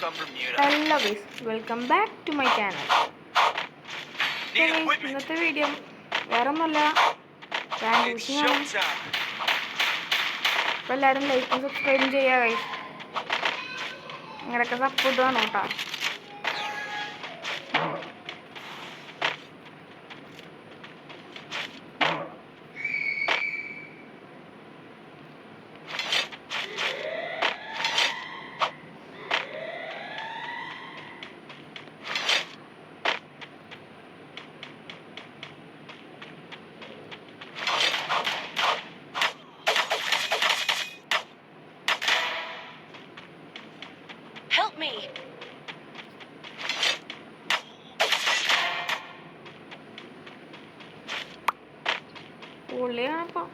Hello guys, welcome back to my channel. ഇന്നത്തെ video വേറെ ഒന്നുമല്ല, അപ്പോൾ എല്ലാവരും ലൈക്കും സബ്സ്ക്രൈബും ചെയ്യുക ഗൈസ്. നിങ്ങളൊക്കെ സപ്പോർട്ട് വേണം കേട്ടോ. Help me. പൊളിയാണപ്പം.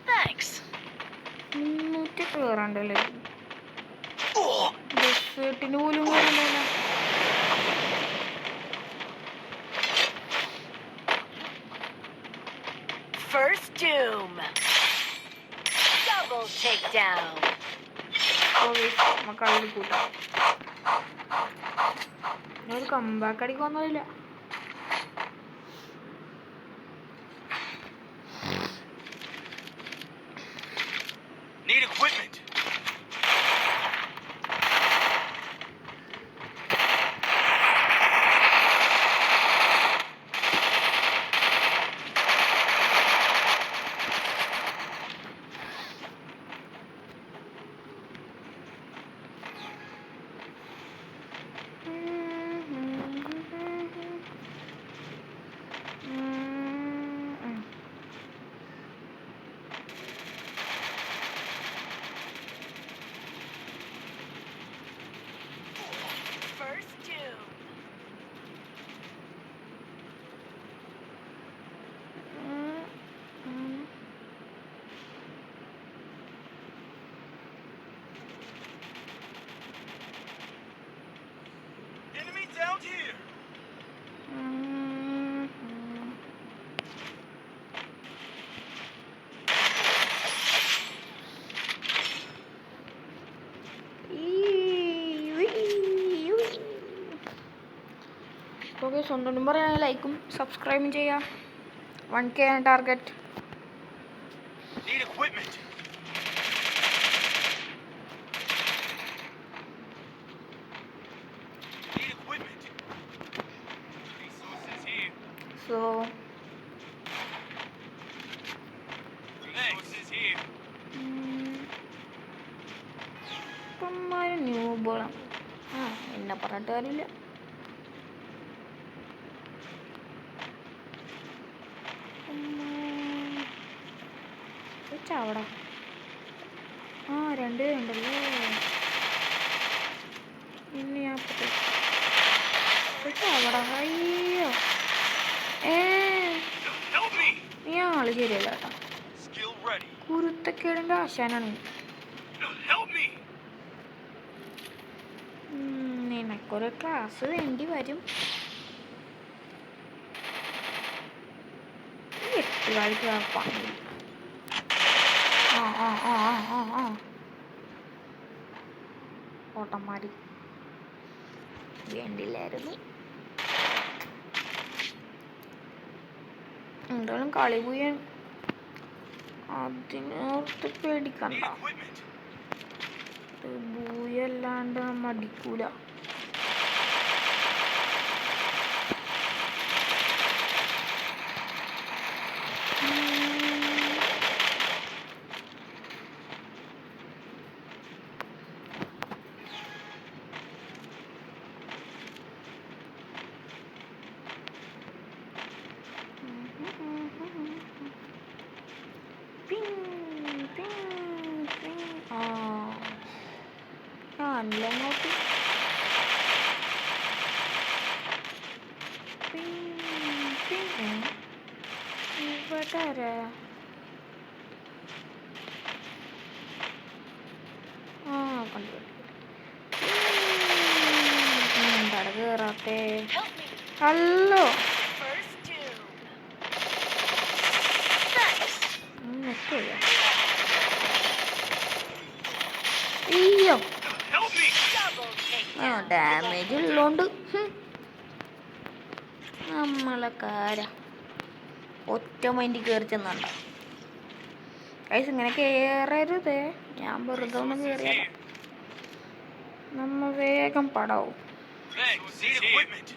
Thanks. 300 കയറാണ്ടല്ലേ, ബസ്സിന് പോലും കയറണ്ടല്ല. First doom. Double takedown. നമുക്ക് അതിൽ കൂട്ടാം. ഒരു കമ്പാക്ക് അടിക്കൊന്നുമില്ല. Need equipment. First doom. Enemy down here. Okay, സ്വന്തം പറയുകയാണെങ്കിൽ ലൈക്കും സബ്സ്ക്രൈബും ചെയ്യുക. 1K ആണ് target. Need equipment. Need equipment. Resources here. So Resources here. ഇപ്പന്മാര് ന്യൂബോളാണ്. എന്നെ പറഞ്ഞിട്ട് കാര്യമില്ല. ചാവടാ. 2 പേരുണ്ടല്ലോ. ഇന്ന് ഞാൻ ചാവടാ. അയ്യോ, Help me. നീ ആള് ശരിയല്ല കേട്ടോ. Skill ready. കുരുത്തക്കേടിൻ്റെ ആശാനാണ്. Help me. നിനക്കൊരു ക്ലാസ് വേണ്ടി വരും. എട്ടുകാലിക്ക് പണി. ഓട്ടന്മാര് വേണ്ടില്ലായിരുന്നു. എന്തായാലും കളി പോയി അതിനോർത്ത് പേടിക്കണ്ട. Need equipment. ഭൂയല്ലാണ്ട് മടിക്കൂല. അങ്ങോട്ട് ഇവിടെ കണ്ടു എന്താണ് കേറാത്തെ? ഹലോ ഈ അയ്യോ Help me! Double ആ takedown. ഡാമേജ് ഉള്ളോണ്ട് നമ്മളെ കാര ഒറ്റ മൈൻഡ് കയറി ചെന്നണ്ട ഗൈസ് ഇങ്ങനെ കയറരുതേ. ഞാൻ വെറുതെ ഒന്ന് കയറിയല്ല. നമ്മ വേഗം പടാവും. Thanks. Need equipment.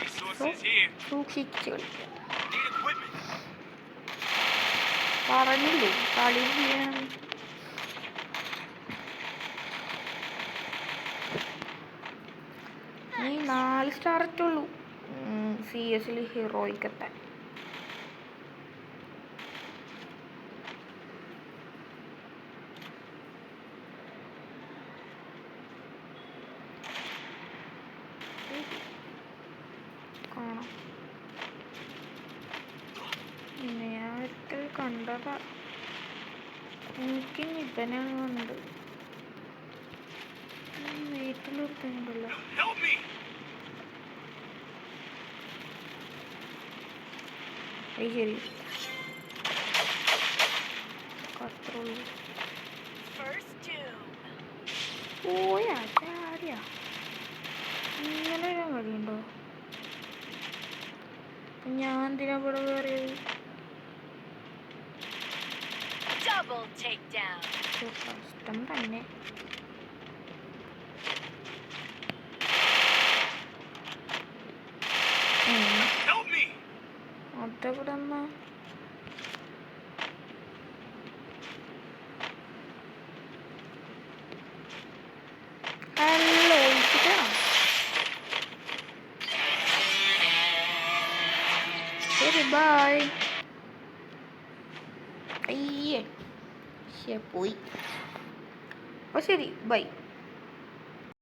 Resources here. സൂക്ഷിച്ച് കളിക്കാം. Need equipment. പറഞ്ഞില്ലേ കളി ചെയ്യണം. നീ 4 സ്റ്റാർ ഇട്ടുള്ളൂ CS ഹീറോയ്ക്ക് എത്താൻ. കാണാം നേരത്തെ കണ്ടതാ. എനിക്ക് ഇവനെ കണ്ട് വീട്ടിലിരുത്തുണ്ടല്ലോ. Help me! അത് ശരി അത്രയുള്ളൂ. First doom. പോയാ ചാടിയാ ഇങ്ങനെ ഒരു കളിയുണ്ടോ? ഞാൻ എന്തിനാ ഇവിടെ കയറിയത്? Double takedown. കഷ്ടം തന്നെ. Help me! അതെവിടെ എന്നാ? ഹലോ ശരി ബൈ. അയ്യേ പോയി. അപ്പോൾ ശരി ബൈ.